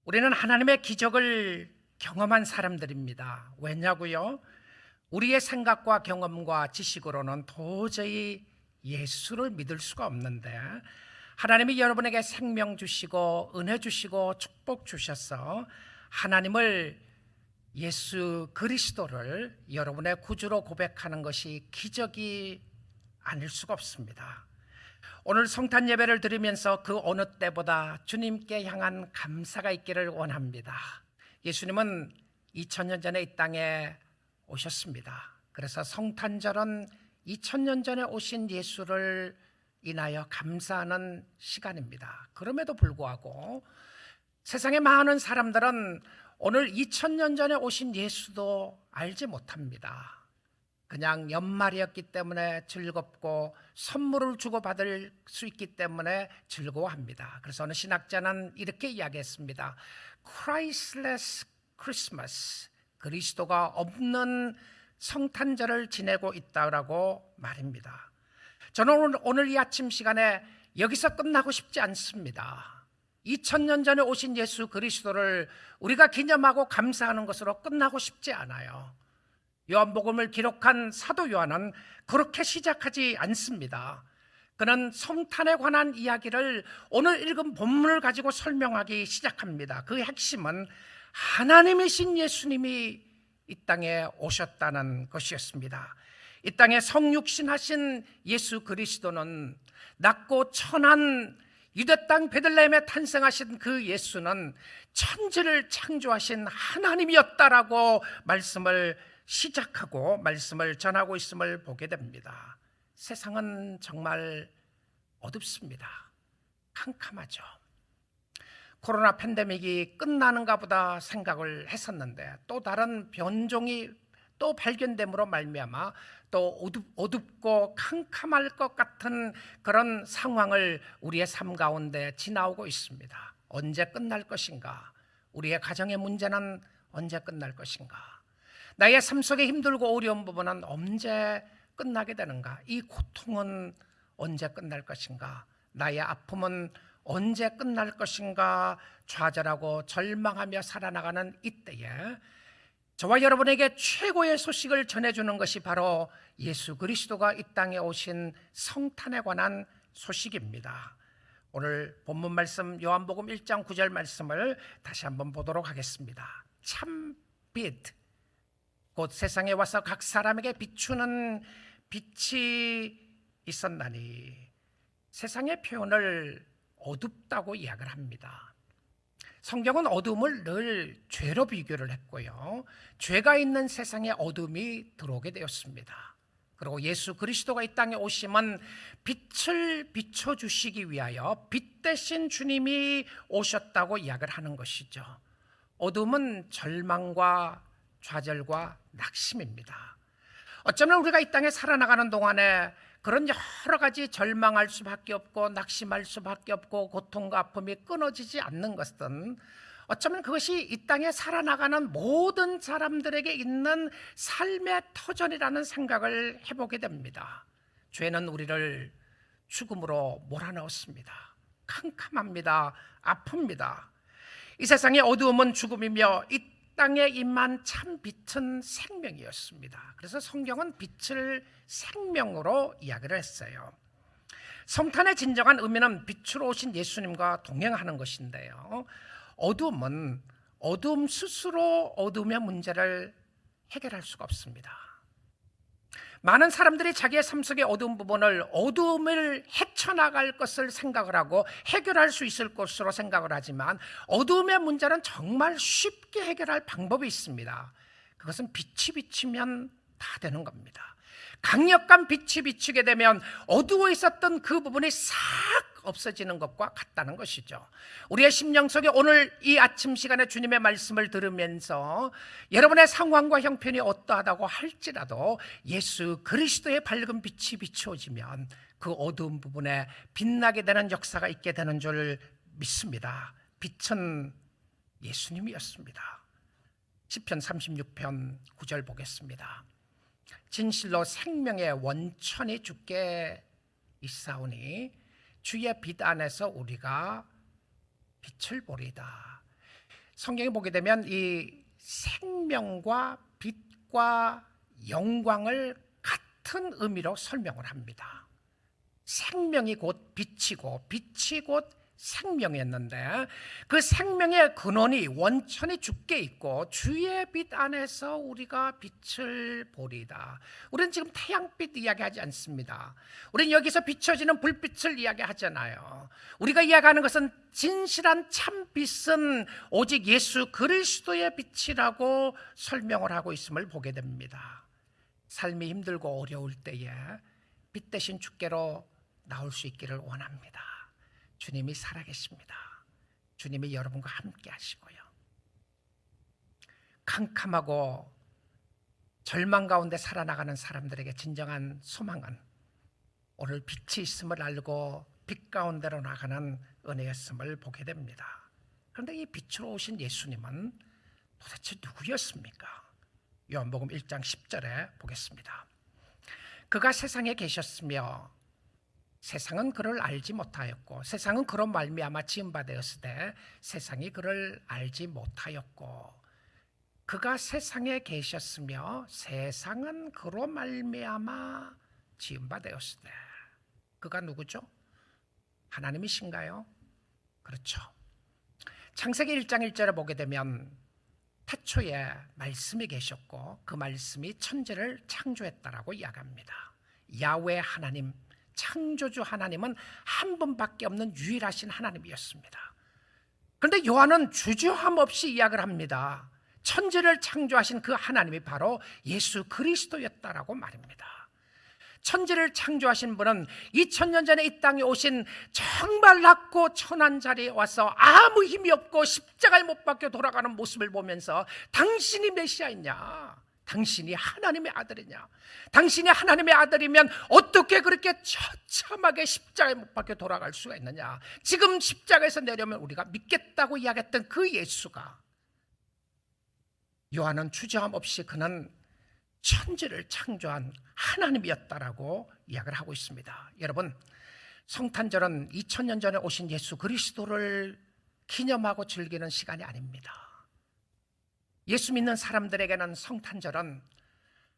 우리는 하나님의 기적을 경험한 사람들입니다. 왜냐고요? 우리의 생각과 경험과 지식으로는 도저히 예수를 믿을 수가 없는데, 하나님이 여러분에게 생명 주시고 은혜 주시고 축복 주셔서 하나님을, 예수 그리스도를 여러분의 구주로 고백하는 것이 기적이 아닐 수가 없습니다. 오늘 성탄 예배를 드리면서 그 어느 때보다 주님께 향한 감사가 있기를 원합니다. 예수님은 2000년 전에 이 땅에 오셨습니다. 그래서 성탄절은 2000년 전에 오신 예수를 인하여 감사하는 시간입니다. 그럼에도 불구하고 세상의 많은 사람들은 오늘 2000년 전에 오신 예수도 알지 못합니다. 그냥 연말이었기 때문에 즐겁고 선물을 주고받을 수 있기 때문에 즐거워합니다. 그래서 어느 신학자는 이렇게 이야기했습니다. Christless Christmas, 그리스도가 없는 성탄절을 지내고 있다고 말입니다. 저는 오늘 이 아침 시간에 여기서 끝나고 싶지 않습니다. 2000년 전에 오신 예수 그리스도를 우리가 기념하고 감사하는 것으로 끝나고 싶지 않아요. 요한복음을 기록한 사도 요한은 그렇게 시작하지 않습니다. 그는 성탄에 관한 이야기를 오늘 읽은 본문을 가지고 설명하기 시작합니다. 그 핵심은 하나님이신 예수님이 이 땅에 오셨다는 것이었습니다. 이 땅에 성육신하신 예수 그리스도는, 낮고 천한 유대 땅 베들레헴에 탄생하신 그 예수는 천지를 창조하신 하나님이었다라고 말씀을 시작하고 말씀을 전하고 있음을 보게 됩니다. 세상은 정말 어둡습니다. 캄캄하죠. 코로나 팬데믹이 끝나는가 보다 생각을 했었는데, 또 다른 변종이 또 발견됨으로 말미암아 또 어둡고 캄캄할 것 같은 그런 상황을 우리의 삶 가운데 지나오고 있습니다. 언제 끝날 것인가? 우리의 가정의 문제는 언제 끝날 것인가? 나의 삶 속에 힘들고 어려운 부분은 언제 끝나게 되는가? 이 고통은 언제 끝날 것인가? 나의 아픔은 언제 끝날 것인가? 좌절하고 절망하며 살아나가는 이때에 저와 여러분에게 최고의 소식을 전해주는 것이 바로 예수 그리스도가 이 땅에 오신 성탄에 관한 소식입니다. 오늘 본문 말씀 요한복음 1장 9절 말씀을 다시 한번 보도록 하겠습니다. 참빛, 곧 세상에 와서 각 사람에게 비추는 빛이 있었나니, 세상의 표현을 어둡다고 이야기를 합니다. 성경은 어둠을 늘 죄로 비교를 했고요, 죄가 있는 세상에 어둠이 들어오게 되었습니다. 그리고 예수 그리스도가 이 땅에 오심은 빛을 비춰주시기 위하여 빛 대신 주님이 오셨다고 이야기를 하는 것이죠. 어둠은 절망과 좌절과 낙심입니다. 어쩌면 우리가 이 땅에 살아나가는 동안에 그런 여러 가지 절망할 수밖에 없고 낙심할 수밖에 없고 고통과 아픔이 끊어지지 않는 것은, 어쩌면 그것이 이 땅에 살아나가는 모든 사람들에게 있는 삶의 터전이라는 생각을 해보게 됩니다. 죄는 우리를 죽음으로 몰아넣었습니다. 캄캄합니다. 아픕니다. 이 세상의 어두움은 죽음이며 이 땅에 임한 참 빛은 생명이었습니다. 그래서 성경은 빛을 생명으로 이야기를 했어요. 성탄의 진정한 의미는 빛으로 오신 예수님과 동행하는 것인데요, 어둠은 어둠 스스로 어둠의 문제를 해결할 수가 없습니다. 많은 사람들이 자기의 삶 속의 어두운 부분을, 어둠을 헤쳐나갈 것을 생각을 하고 해결할 수 있을 것으로 생각을 하지만, 어둠의 문제는 정말 쉽게 해결할 방법이 있습니다. 그것은 빛이 비치면 다 되는 겁니다. 강력한 빛이 비치게 되면 어두워 있었던 그 부분이 싹 없어지는 것과 같다는 것이죠. 우리의 심령 속에 오늘 이 아침 시간에 주님의 말씀을 들으면서 여러분의 상황과 형편이 어떠하다고 할지라도 예수 그리스도의 밝은 빛이 비추어지면 그 어두운 부분에 빛나게 되는 역사가 있게 되는 줄 믿습니다. 빛은 예수님이었습니다. 시편 36편 9절 보겠습니다. 진실로 생명의 원천이 주께 있사오니 주의 빛 안에서 우리가 빛을 보리다. 성경에 보게 되면 이 생명과 빛과 영광을 같은 의미로 설명을 합니다. 생명이 곧 빛이고 빛이 곧 생명이었는데 그 생명의 근원이 원천이 주께 있고 주의 빛 안에서 우리가 빛을 보리다. 우리는 지금 태양빛 이야기하지 않습니다. 우리는 여기서 비춰지는 불빛을 이야기하잖아요. 우리가 이야기하는 것은 진실한 참빛은 오직 예수 그리스도의 빛이라고 설명을 하고 있음을 보게 됩니다. 삶이 힘들고 어려울 때에 빛 대신 주께로 나올 수 있기를 원합니다. 주님이 살아계십니다. 주님이 여러분과 함께 하시고요. 캄캄하고 절망 가운데 살아나가는 사람들에게 진정한 소망은 오늘 빛이 있음을 알고 빛 가운데로 나가는 은혜였음을 보게 됩니다. 그런데 이 빛으로 오신 예수님은 도대체 누구였습니까? 요한복음 1장 10절에 보겠습니다. 그가 세상에 계셨으며 세상은 그를 알지 못하였고 세상은 그로 말미암아 지음바 되었으되 세상이 그를 알지 못하였고 그가 세상에 계셨으며 세상은 그로 말미암아 지음바 되었으되 그가 누구죠? 하나님이신가요? 그렇죠. 창세기 1장 1절에 보게 되면 태초에 말씀이 계셨고 그 말씀이 천지를 창조했다라고 이야기합니다. 야훼 하나님, 창조주 하나님은 한 분밖에 없는 유일하신 하나님이었습니다. 그런데 요한은 주저함 없이 이야기를 합니다. 천지를 창조하신 그 하나님이 바로 예수 그리스도였다라고 말입니다. 천지를 창조하신 분은 2000년 전에 이 땅에 오신 정말 낮고 천한 자리에 와서 아무 힘이 없고 십자가에 못 박혀 돌아가는 모습을 보면서 당신이 메시아이냐? 당신이 하나님의 아들이냐? 당신이 하나님의 아들이면 어떻게 그렇게 처참하게 십자가에 못 박혀 돌아갈 수가 있느냐? 지금 십자가에서 내려오면 우리가 믿겠다고 이야기했던 그 예수가, 요한은 주저함 없이 그는 천지를 창조한 하나님이었다라고 이야기를 하고 있습니다. 여러분, 성탄절은 2000년 전에 오신 예수 그리스도를 기념하고 즐기는 시간이 아닙니다. 예수 믿는 사람들에게는 성탄절은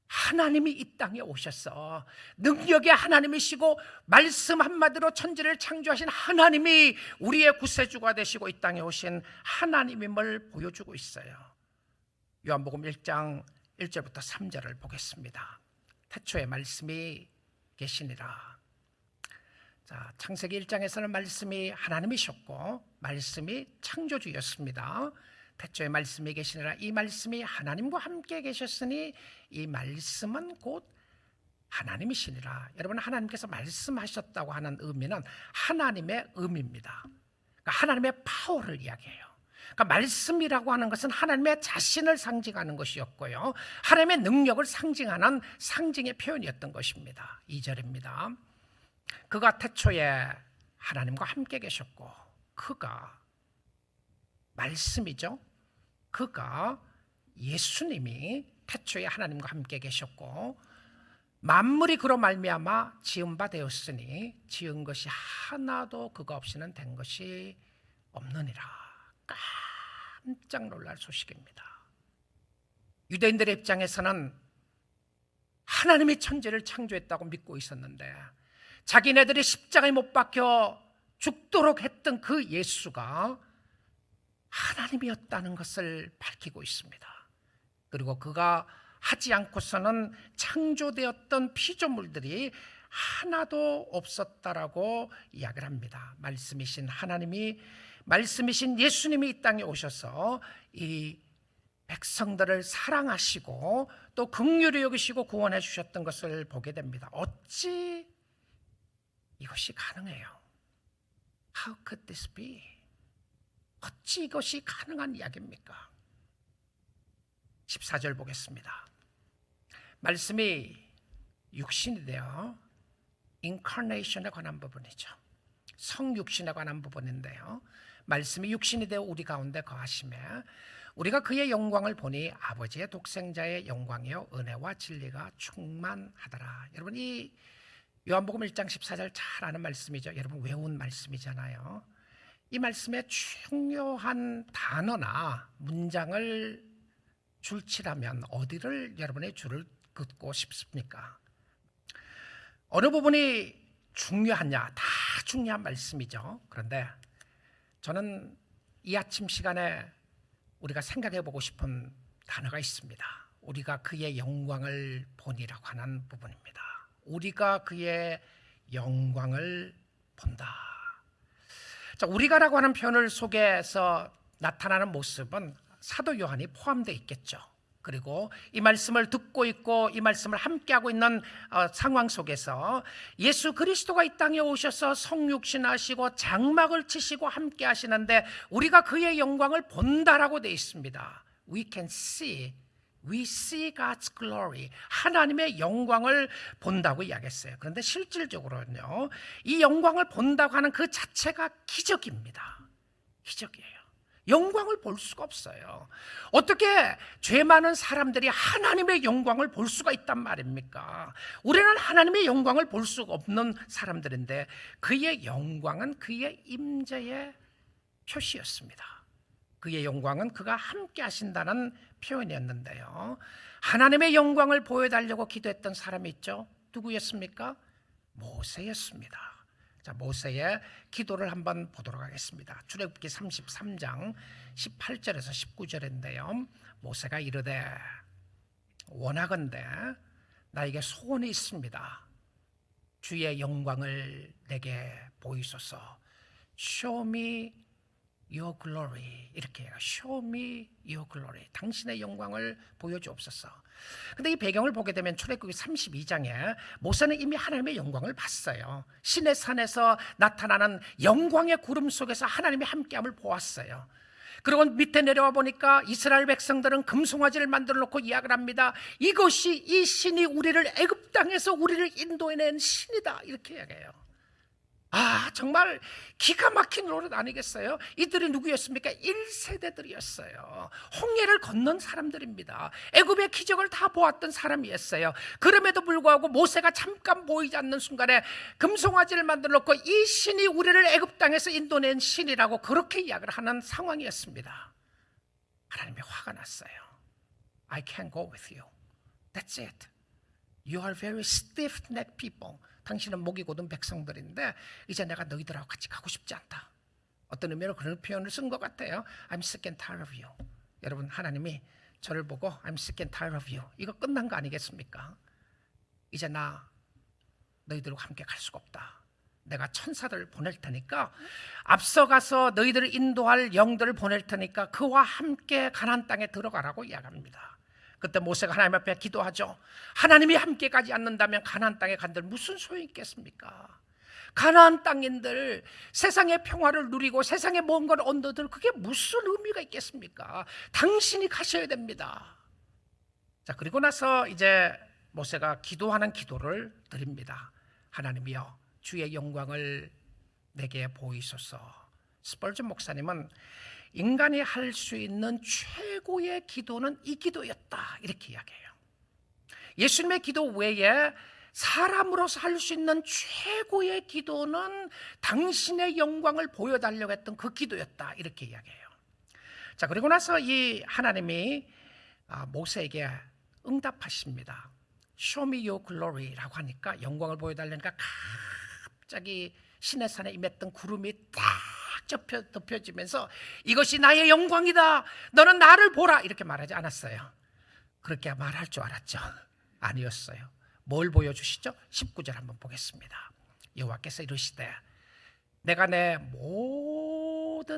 하나님이 이 땅에 오셔서 능력의 하나님이시고 말씀 한마디로 천지를 창조하신 하나님이 우리의 구세주가 되시고 이 땅에 오신 하나님임을 보여주고 있어요. 요한복음 1장 1절부터 3절을 보겠습니다. 태초에 말씀이 계시니라. 자, 창세기 1장에서는 말씀이 하나님이셨고 말씀이 창조주였습니다. 태초에 말씀이 계시니라. 이 말씀이 하나님과 함께 계셨으니 이 말씀은 곧 하나님이시니라. 여러분, 하나님께서 말씀하셨다고 하는 의미는 하나님의 의미입니다. 그러니까 하나님의 파워를 이야기해요. 그러니까 말씀이라고 하는 것은 하나님의 자신을 상징하는 것이었고요, 하나님의 능력을 상징하는 상징의 표현이었던 것입니다. 2절입니다. 그가 태초에 하나님과 함께 계셨고, 그가 말씀이죠. 그가 예수님이 태초에 하나님과 함께 계셨고 만물이 그로 말미암아 지은 바 되었으니 지은 것이 하나도 그가 없이는 된 것이 없느니라. 깜짝 놀랄 소식입니다. 유대인들의 입장에서는 하나님이 천지를 창조했다고 믿고 있었는데 자기네들이 십자가에 못 박혀 죽도록 했던 그 예수가 하나님이었다는 것을 밝히고 있습니다. 그리고 그가 하지 않고서는 창조되었던 피조물들이 하나도 없었다라고 이야기를 합니다. 말씀이신 하나님이, 말씀이신 예수님이 이 땅에 오셔서 이 백성들을 사랑하시고 또 긍휼히 여기시고 구원해 주셨던 것을 보게 됩니다. 어찌 이것이 가능해요? How could this be? 어찌 이것이 가능한 이야기입니까? 14절 보겠습니다. 말씀이 육신이 되어 인카네이션에 관한 부분이죠. 성육신에 관한 부분인데요, 말씀이 육신이 되어 우리 가운데 거하시며 우리가 그의 영광을 보니 아버지의 독생자의 영광이요 은혜와 진리가 충만하더라. 여러분, 이 요한복음 1장 14절 잘 아는 말씀이죠. 여러분, 외운 말씀이잖아요. 이 말씀의 중요한 단어나 문장을 줄치라면 어디를 여러분의 줄을 긋고 싶습니까? 어느 부분이 중요하냐? 다 중요한 말씀이죠. 그런데 저는 이 아침 시간에 우리가 생각해 보고 싶은 단어가 있습니다. 우리가 그의 영광을 보니라고 하는 부분입니다. 우리가 그의 영광을 본다. 자, 우리가라고 하는 표현을 속에서 나타나는 모습은 사도 요한이 포함되어 있겠죠. 그리고 이 말씀을 듣고 있고 이 말씀을 함께하고 있는 상황 속에서 예수 그리스도가 이 땅에 오셔서 성육신하시고 장막을 치시고 함께 하시는데 우리가 그의 영광을 본다라고 되어 있습니다. We see God's glory. 하나님의 영광을 본다고 이야기했어요. 그런데 실질적으로는요, 이 영광을 본다고 하는 그 자체가 기적입니다. 기적이에요. 영광을 볼 수가 없어요. 어떻게 죄 많은 사람들이 하나님의 영광을 볼 수가 있단 말입니까? 우리는 하나님의 영광을 볼 수가 없는 사람들인데 그의 영광은 그의 임재의 표시였습니다. 그의 영광은 그가 함께 하신다는 표현이었는데요, 하나님의 영광을 보여달라고 기도했던 사람이 있죠. 누구였습니까? 모세였습니다. 자, 모세의 기도를 한번 보도록 하겠습니다. 출애굽기 33장 18절에서 19절인데요. 모세가 이르되 원하건대 나에게 소원이 있습니다. 주의 영광을 내게 보이소서. Show me your glory. 이렇게 해요. Show me your glory. 당신의 영광을 보여주옵소서. 근데 이 배경을 보게 되면 출애굽기 32장에 모세는 이미 하나님의 영광을 봤어요. 시내 산에서 나타나는 영광의 구름 속에서 하나님의 함께함을 보았어요. 그리고 밑에 내려와 보니까 이스라엘 백성들은 금송아지를 만들어 놓고 이야기를 합니다. 이것이 이 신이 우리를 애굽 땅에서 우리를 인도해낸 신이다. 이렇게 이야기해요. 정말 기가 막힌 노릇 아니겠어요? 이들이 누구였습니까? 1세대들이었어요. 홍해를 건넌 사람들입니다. 애굽의 기적을 다 보았던 사람이었어요. 그럼에도 불구하고 모세가 잠깐 보이지 않는 순간에 금송아지를 만들어 놓고 이 신이 우리를 애굽 땅에서 인도낸 신이라고 그렇게 이야기를 하는 상황이었습니다. 하나님이 화가 났어요. I can't go with you. That's it. You are very stiff-necked people. 당신은 목이 곧은 백성들인데 이제 내가 너희들하고 같이 가고 싶지 않다. 어떤 의미로 그런 표현을 쓴 것 같아요. I'm sick and tired of you. 여러분, 하나님이 저를 보고 I'm sick and tired of you. 이거 끝난 거 아니겠습니까? 이제 나 너희들과 함께 갈 수가 없다. 내가 천사들을 보낼 테니까 앞서가서 너희들을 인도할 영들을 보낼 테니까 그와 함께 가나안 땅에 들어가라고 이야기합니다. 그때 모세가 하나님 앞에 기도하죠. 하나님이 함께 가지 않는다면 가나안 땅에 간들 무슨 소용이 있겠습니까? 가나안 땅인들 세상의 평화를 누리고 세상의 뭔가를 얻는들 그게 무슨 의미가 있겠습니까? 당신이 가셔야 됩니다. 자, 그리고 나서 이제 모세가 기도하는 기도를 드립니다. 하나님이여, 주의 영광을 내게 보이소서. 스펄전 목사님은 인간이 할 수 있는 최고의 기도는 이 기도였다, 이렇게 이야기해요. 예수님의 기도 외에 사람으로서 할 수 있는 최고의 기도는 당신의 영광을 보여달라고 했던 그 기도였다, 이렇게 이야기해요. 자, 그리고 나서 이 하나님이 모세에게 응답하십니다. Show me your glory라고 하니까, 영광을 보여달라니까 갑자기 시내산에 임했던 구름이 딱 덮여지면서 이것이 나의 영광이다, 너는 나를 보라, 이렇게 말하지 않았어요. 그렇게 말할 줄 알았죠? 아니었어요. 뭘 보여주시죠? 19절 한번 보겠습니다. 여호와께서 이르시되 내가 내 모든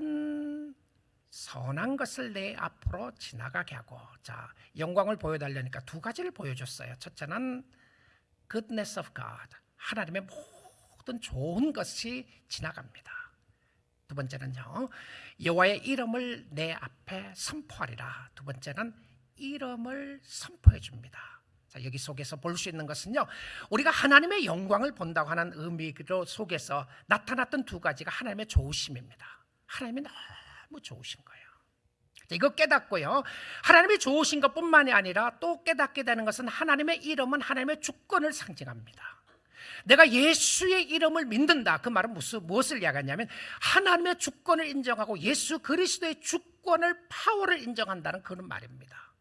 선한 것을 내 앞으로 지나가게 하고. 자, 영광을 보여달라니까 두 가지를 보여줬어요. 첫째는 goodness of God, 하나님의 모든 좋은 것이 지나갑니다. 두 번째는요, 여호와의 이름을 내 앞에 선포하리라. 두 번째는 이름을 선포해 줍니다. 자, 여기 속에서 볼 수 있는 것은요, 우리가 하나님의 영광을 본다고 하는 의미로 속에서 나타났던 두 가지가 하나님의 좋으심입니다. 하나님이 너무 좋으신 거예요. 자, 이거 깨닫고요, 하나님이 좋으신 것뿐만이 아니라 또 깨닫게 되는 것은 하나님의 이름은 하나님의 주권을 상징합니다. 내가 예수의 이름을 믿는다. 그 말은 무엇을 이야기하냐면 하나님의 주권을 인정하고 예수 그리스도의 주권을, 파워를 인정한다는 그런 말입니다.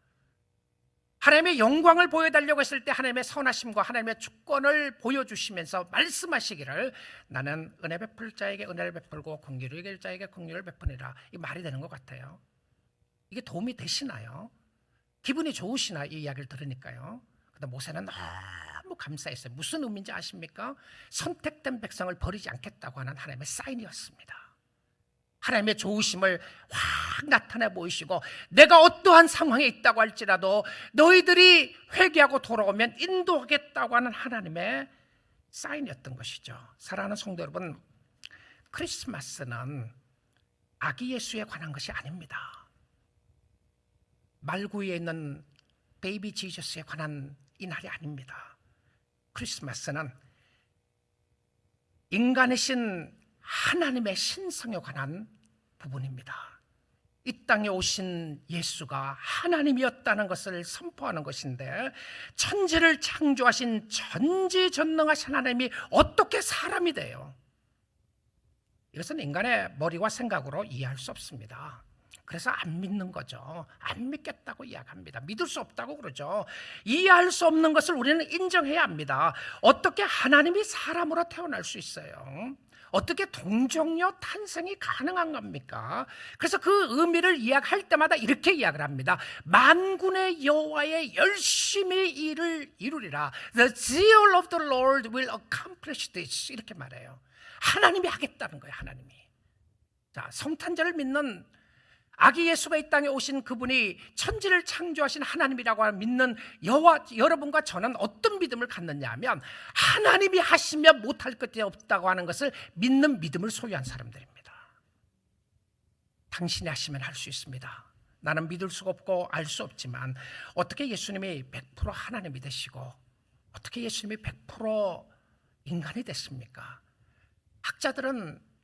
하나님의 영광을 보여달라고 했을 때 하나님의 선하심과 하나님의 주권을 보여주시면서 말씀하시기를 나는 은혜 베풀 자에게 은혜를 베풀고 긍휼을 여길 자에게 긍휼을 베푸니라. 이 말이 되는 것 같아요. 이게 도움이 되시나요? 기분이 좋으시나 이 이야기를 들으니까요. 근데 모세는 너무 감사했어요. 무슨 의미인지 아십니까? 선택된 백성을 버리지 않겠다고 하는 하나님의 사인이었습니다. 하나님의 좋으심을 확 나타내 보이시고 내가 어떠한 상황에 있다고 할지라도 너희들이 회개하고 돌아오면 인도하겠다고 하는 하나님의 사인이었던 것이죠. 사랑하는 성도 여러분, 크리스마스는 아기 예수에 관한 것이 아닙니다. 말구이에 있는 베이비 지저스에 관한 이 날이 아닙니다. 크리스마스는 인간이신 하나님의 신성에 관한 부분입니다. 이 땅에 오신 예수가 하나님이었다는 것을 선포하는 것인데, 천지를 창조하신 전지전능하신 하나님이 어떻게 사람이 돼요? 이것은 인간의 머리와 생각으로 이해할 수 없습니다. 그래서 안 믿는 거죠. 안 믿겠다고 이야기합니다. 믿을 수 없다고 그러죠. 이해할 수 없는 것을 우리는 인정해야 합니다. 어떻게 하나님이 사람으로 태어날 수 있어요? 어떻게 동정녀 탄생이 가능한 겁니까? 그래서 그 의미를 이야기할 때마다 이렇게 이야기를 합니다. 만군의 여호와의 열심히 일을 이루리라. The zeal of the Lord will accomplish this. 이렇게 말해요. 하나님이 하겠다는 거예요. 하나님이. 자, 성탄절을 믿는 아기 예수가 이 땅에 오신 그분이 천지를 창조하신 하나님이라고 믿는 여러분과 저는 어떤 믿음을 갖느냐 하면 하나님이 하시면 못할 것이 없다고 하는 것을 믿는 믿음을 소유한 사람들입니다. 당신이 하시면 할 수 있습니다. 나는 믿을 수가 없고 알 수 없지만 어떻게 예수님이 100% 하나님이 되시고 어떻게 예수님이 100% 인간이 됐습니까?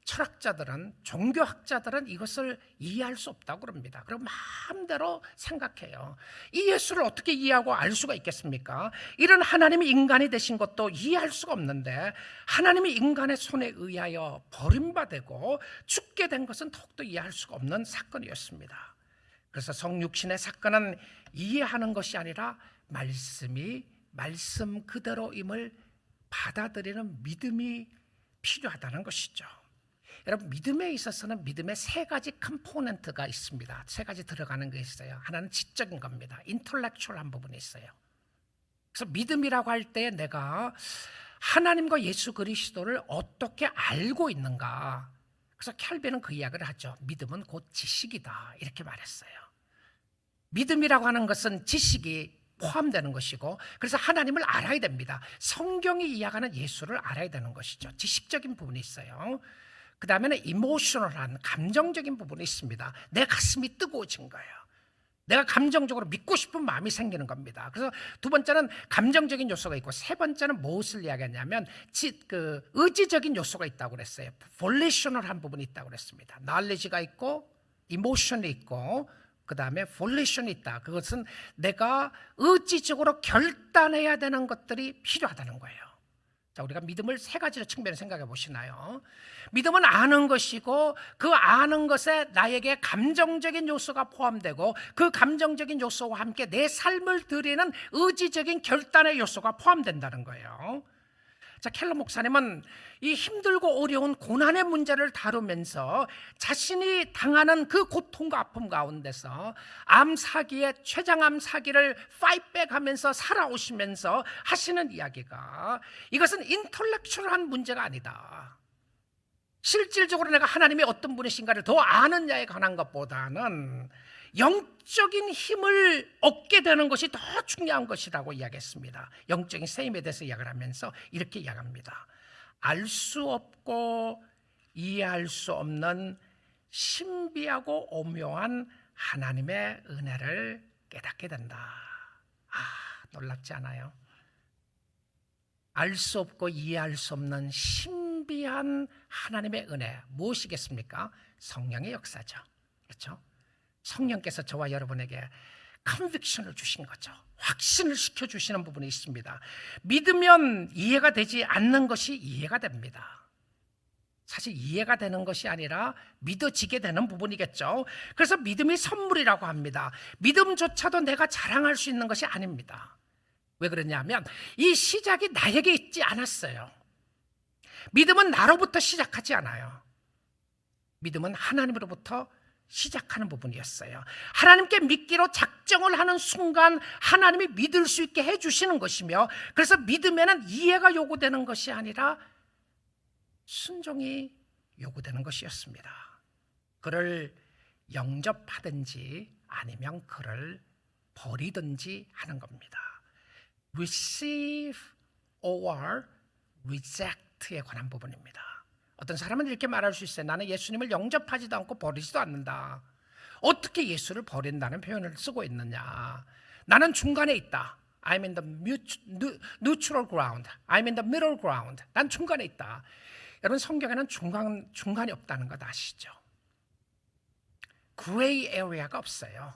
철학자들은, 종교학자들은 이것을 이해할 수 없다고 그럽니다. 그리고 마음대로 생각해요. 이 예수를 어떻게 이해하고 알 수가 있겠습니까? 이런 하나님이 인간이 되신 것도 이해할 수가 없는데 하나님이 인간의 손에 의하여 버림받고 죽게 된 것은 더욱더 이해할 수가 없는 사건이었습니다. 그래서 성육신의 사건은 이해하는 것이 아니라 말씀이 말씀 그대로임을 받아들이는 믿음이 필요하다는 것이죠. 여러분, 믿음에 있어서는 믿음의 세 가지 컴포넌트가 있습니다. 세 가지 들어가는 게 있어요. 하나는 지적인 겁니다. 인텔렉츄얼한 부분이 있어요. 그래서 믿음이라고 할 때 내가 하나님과 예수 그리스도를 어떻게 알고 있는가. 그래서 켈빈은 그 이야기를 하죠. 믿음은 곧 지식이다. 이렇게 말했어요. 믿음이라고 하는 것은 지식이 포함되는 것이고, 그래서 하나님을 알아야 됩니다. 성경이 이야기하는 예수를 알아야 되는 것이죠. 지식적인 부분이 있어요. 그 다음에는 이모셔널한, 감정적인 부분이 있습니다. 내 가슴이 뜨거워진 거예요. 내가 감정적으로 믿고 싶은 마음이 생기는 겁니다. 그래서 두 번째는 감정적인 요소가 있고, 세 번째는 무엇을 이야기하냐면 의지적인 요소가 있다고 그랬어요. 볼레이셔널한 부분이 있다고 그랬습니다. knowledge가 있고 이모션이 있고 그 다음에 볼레이션이 있다. 그것은 내가 의지적으로 결단해야 되는 것들이 필요하다는 거예요. 자, 우리가 믿음을 세 가지로 측면에 생각해 보시나요? 믿음은 아는 것이고, 그 아는 것에 나에게 감정적인 요소가 포함되고, 그 감정적인 요소와 함께 내 삶을 드리는 의지적인 결단의 요소가 포함된다는 거예요. 자, 켈러 목사님은 이 힘들고 어려운 고난의 문제를 다루면서 자신이 당하는 그 고통과 아픔 가운데서 췌장암 사기를 파이트백하면서 살아오시면서 하시는 이야기가, 이것은 인텔렉츄얼한 문제가 아니다. 실질적으로 내가 하나님이 어떤 분이신가를 더 아느냐에 관한 것보다는 영적인 힘을 얻게 되는 것이 더 중요한 것이라고 이야기했습니다. 영적인 세임에 대해서 이야기를 하면서 이렇게 이야기합니다. 알 수 없고 이해할 수 없는 신비하고 오묘한 하나님의 은혜를 깨닫게 된다. 놀랍지 않아요? 알 수 없고 이해할 수 없는 신비한 하나님의 은혜, 무엇이겠습니까? 성령의 역사죠. 그렇죠? 성령께서 저와 여러분에게 컨빅션을 주신 거죠. 확신을 시켜주시는 부분이 있습니다. 믿으면 이해가 되지 않는 것이 이해가 됩니다. 사실 이해가 되는 것이 아니라 믿어지게 되는 부분이겠죠. 그래서 믿음이 선물이라고 합니다. 믿음조차도 내가 자랑할 수 있는 것이 아닙니다. 왜 그러냐면 이 시작이 나에게 있지 않았어요. 믿음은 나로부터 시작하지 않아요. 믿음은 하나님으로부터 시작하는 부분이었어요. 하나님께 믿기로 작정을 하는 순간 하나님이 믿을 수 있게 해주시는 것이며, 그래서 믿음에는 이해가 요구되는 것이 아니라 순종이 요구되는 것이었습니다. 그를 영접하든지 아니면 그를 버리든지 하는 겁니다. receive or reject에 관한 부분입니다. 어떤 사람은 이렇게 말할 수 있어요. 나는 예수님을 영접하지도 않고 버리지도 않는다. 어떻게 예수를 버린다는 표현을 쓰고 있느냐. 나는 중간에 있다. I'm in the neutral ground. I'm in the middle ground. 난 중간에 있다. 여러분, 성경에는 중간이 없다는 것 아시죠? 그레이 에리아가 없어요.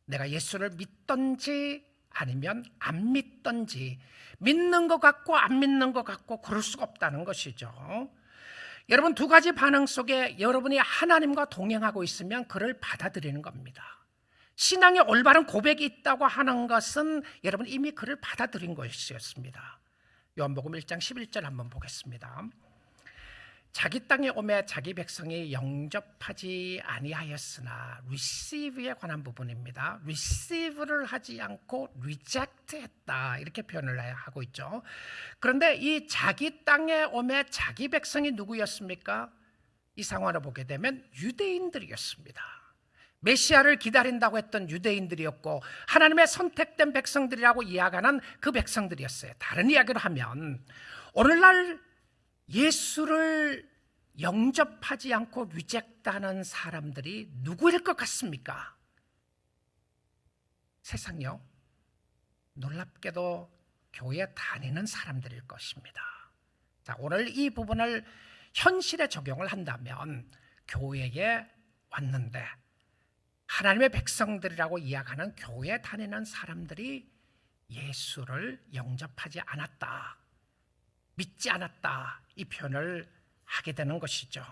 내가 예수를 믿든지 아니면 안 믿든지, 믿는 것 같고 안 믿는 것 같고 그럴 수가 없다는 것이죠. 여러분, 두 가지 반응 속에 여러분이 하나님과 동행하고 있으면 그를 받아들이는 겁니다. 신앙의 올바른 고백이 있다고 하는 것은 여러분 이미 그를 받아들인 것이었습니다. 요한복음 1장 11절 한번 보겠습니다. 자기 땅에 오매 자기 백성이 영접하지 아니하였으나, receive에 관한 부분입니다. receive를 하지 않고 reject했다, 이렇게 표현을 하고 있죠. 그런데 이 자기 땅에 오매 자기 백성이 누구였습니까? 이 상황을 보게 되면 유대인들이었습니다. 메시아를 기다린다고 했던 유대인들이었고 하나님의 선택된 백성들이라고 이야기하는 그 백성들이었어요. 다른 이야기로 하면 오늘날 예수를 영접하지 않고 리젝트하는 사람들이 누구일 것 같습니까? 세상요, 놀랍게도 교회 다니는 사람들일 것입니다. 자, 오늘 이 부분을 현실에 적용을 한다면 교회에 왔는데 하나님의 백성들이라고 이야기하는 교회 다니는 사람들이 예수를 영접하지 않았다, 믿지 않았다, 이 표현을 하게 되는 것이죠.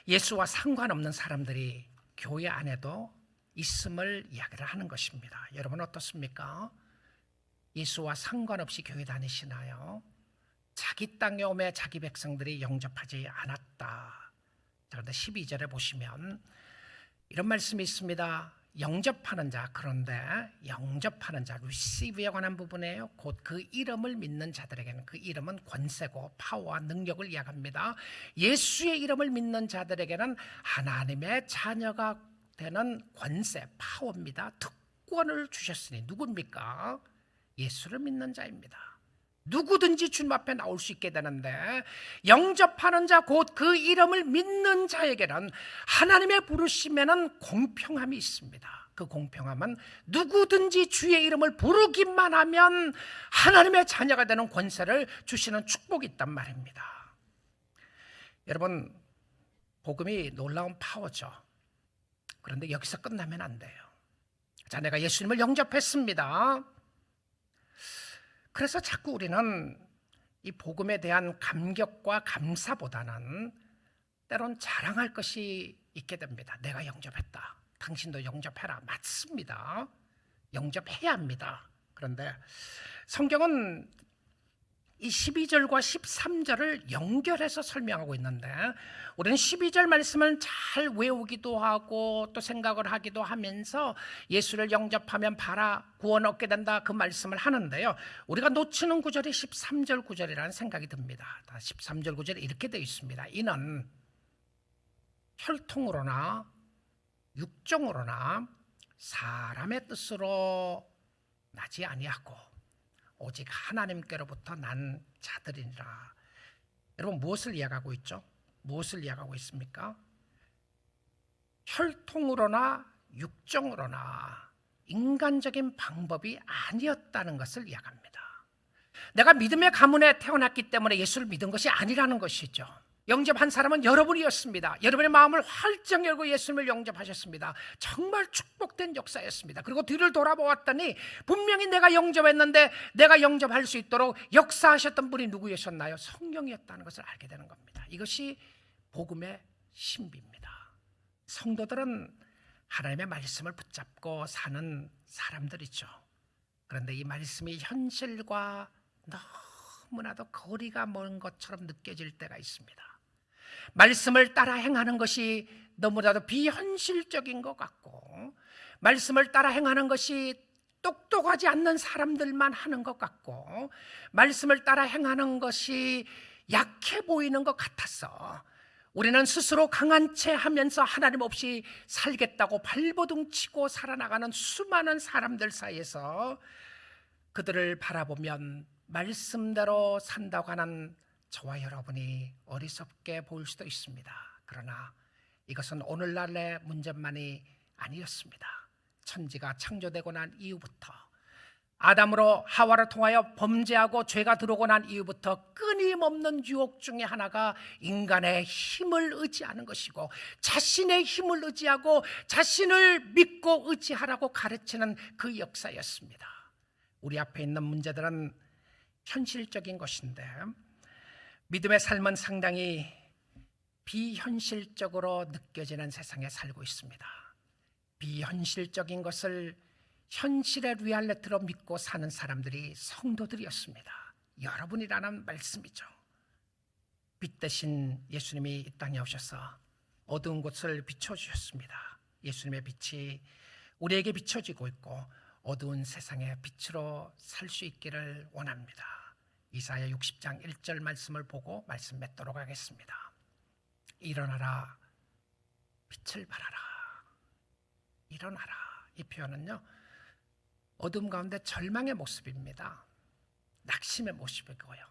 예수와 상관없는 사람들이 교회 안에도 있음을 이야기를 하는 것입니다. 여러분 어떻습니까? 예수와 상관없이 교회 다니시나요? 자기 땅에 오매 자기 백성들이 영접하지 않았다. 그런데 12절에 보시면 이런 말씀이 있습니다. 영접하는 자, 그런데 영접하는 자, receive에 관한 부분이에요. 곧 그 이름을 믿는 자들에게는, 그 이름은 권세고 파워와 능력을 이야기합니다. 예수의 이름을 믿는 자들에게는 하나님의 자녀가 되는 권세, 파워입니다. 특권을 주셨으니 누굽니까? 예수를 믿는 자입니다. 누구든지 주님 앞에 나올 수 있게 되는데, 영접하는 자, 곧 그 이름을 믿는 자에게는 하나님의 부르심에는 공평함이 있습니다. 그 공평함은 누구든지 주의 이름을 부르기만 하면 하나님의 자녀가 되는 권세를 주시는 축복이 있단 말입니다. 여러분, 복음이 놀라운 파워죠. 그런데 여기서 끝나면 안 돼요. 자, 내가 예수님을 영접했습니다. 그래서 자꾸 우리는 이 복음에 대한 감격과 감사보다는 때론 자랑할 것이 있게 됩니다. 내가 영접했다. 당신도 영접해라. 맞습니다. 영접해야 합니다. 그런데 성경은 이 12절과 13절을 연결해서 설명하고 있는데, 우리는 12절 말씀을 잘 외우기도 하고 또 생각을 하기도 하면서 예수를 영접하면 바라 구원 얻게 된다, 그 말씀을 하는데요, 우리가 놓치는 구절이 13절 구절이라는 생각이 듭니다. 13절 구절에 이렇게 되어 있습니다. 이는 혈통으로나 육정으로나 사람의 뜻으로 나지 아니하고 오직 하나님께로부터 난 자들이니라. 여러분, 무엇을 이야기하고 있죠? 무엇을 이야기하고 있습니까? 혈통으로나 육정으로나 인간적인 방법이 아니었다는 것을 이야기합니다. 내가 믿음의 가문에 태어났기 때문에 예수를 믿은 것이 아니라는 것이죠. 영접한 사람은 여러분이었습니다. 여러분의 마음을 활짝 열고 예수님을 영접하셨습니다. 정말 축복된 역사였습니다. 그리고 뒤를 돌아보았더니 분명히 내가 영접했는데 내가 영접할 수 있도록 역사하셨던 분이 누구였었나요? 성령이었다는 것을 알게 되는 겁니다. 이것이 복음의 신비입니다. 성도들은 하나님의 말씀을 붙잡고 사는 사람들이죠. 그런데 이 말씀이 현실과 너무나도 거리가 먼 것처럼 느껴질 때가 있습니다. 말씀을 따라 행하는 것이 너무나도 비현실적인 것 같고, 말씀을 따라 행하는 것이 똑똑하지 않는 사람들만 하는 것 같고, 말씀을 따라 행하는 것이 약해 보이는 것 같아서 우리는 스스로 강한 채 하면서 하나님 없이 살겠다고 발버둥 치고 살아나가는 수많은 사람들 사이에서 그들을 바라보면 말씀대로 산다고 하는 저와 여러분이 어리석게 보일 수도 있습니다. 그러나 이것은 오늘날의 문제만이 아니었습니다. 천지가 창조되고 난 이후부터, 아담으로 하와를 통하여 범죄하고 죄가 들어오고 난 이후부터 끊임없는 유혹 중에 하나가 인간의 힘을 의지하는 것이고, 자신의 힘을 의지하고 자신을 믿고 의지하라고 가르치는 그 역사였습니다. 우리 앞에 있는 문제들은 현실적인 것인데 믿음의 삶은 상당히 비현실적으로 느껴지는 세상에 살고 있습니다. 비현실적인 것을 현실의 리얼리티로 믿고 사는 사람들이 성도들이었습니다. 여러분이라는 말씀이죠. 빛 대신 예수님이 이 땅에 오셔서 어두운 곳을 비춰주셨습니다. 예수님의 빛이 우리에게 비춰지고 있고 어두운 세상의 빛으로 살 수 있기를 원합니다. 이사야 60장 1절 말씀을 보고 말씀 맺도록 하겠습니다. 일어나라, 빛을 발하라. 일어나라. 이 표현은요, 어둠 가운데 절망의 모습입니다. 낙심의 모습이고요,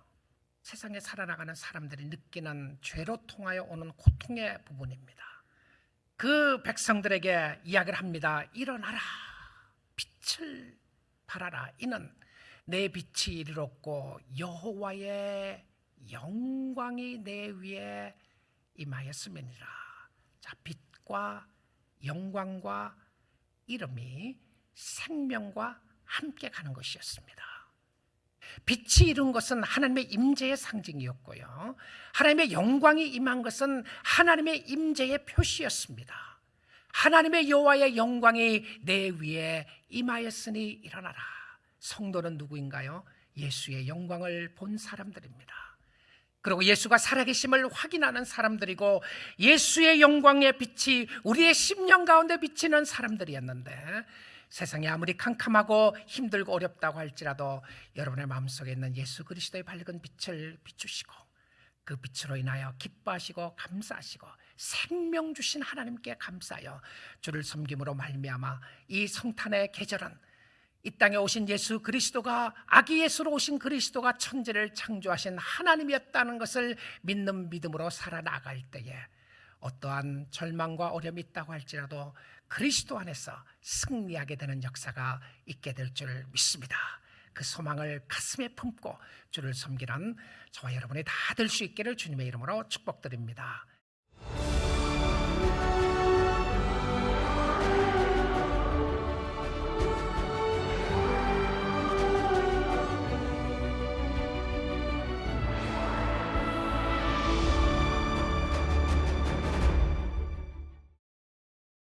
세상에 살아나가는 사람들이 느끼는 죄로 통하여 오는 고통의 부분입니다. 그 백성들에게 이야기를 합니다. 일어나라, 빛을 발하라. 이는 내 빛이 이르렀고 여호와의 영광이 내 위에 임하였음이니라. 자, 빛과 영광과 이름이 생명과 함께 가는 것이었습니다. 빛이 이룬 것은 하나님의 임재의 상징이었고요, 하나님의 영광이 임한 것은 하나님의 임재의 표시였습니다. 하나님의 여호와의 영광이 내 위에 임하였으니 일어나라. 성도는 누구인가요? 예수의 영광을 본 사람들입니다. 그리고 예수가 살아계심을 확인하는 사람들이고, 예수의 영광의 빛이 우리의 심령 가운데 비치는 사람들이었는데, 세상이 아무리 캄캄하고 힘들고 어렵다고 할지라도 여러분의 마음속에 있는 예수 그리스도의 밝은 빛을 비추시고 그 빛으로 인하여 기뻐하시고 감사하시고 생명 주신 하나님께 감사하여 주를 섬김으로 말미암아 이 성탄의 계절은 이 땅에 오신 예수 그리스도가, 아기 예수로 오신 그리스도가 천지를 창조하신 하나님이었다는 것을 믿는 믿음으로 살아나갈 때에 어떠한 절망과 어려움이 있다고 할지라도 그리스도 안에서 승리하게 되는 역사가 있게 될 줄 믿습니다. 그 소망을 가슴에 품고 주를 섬기는 저와 여러분이 다 될 수 있기를 주님의 이름으로 축복드립니다.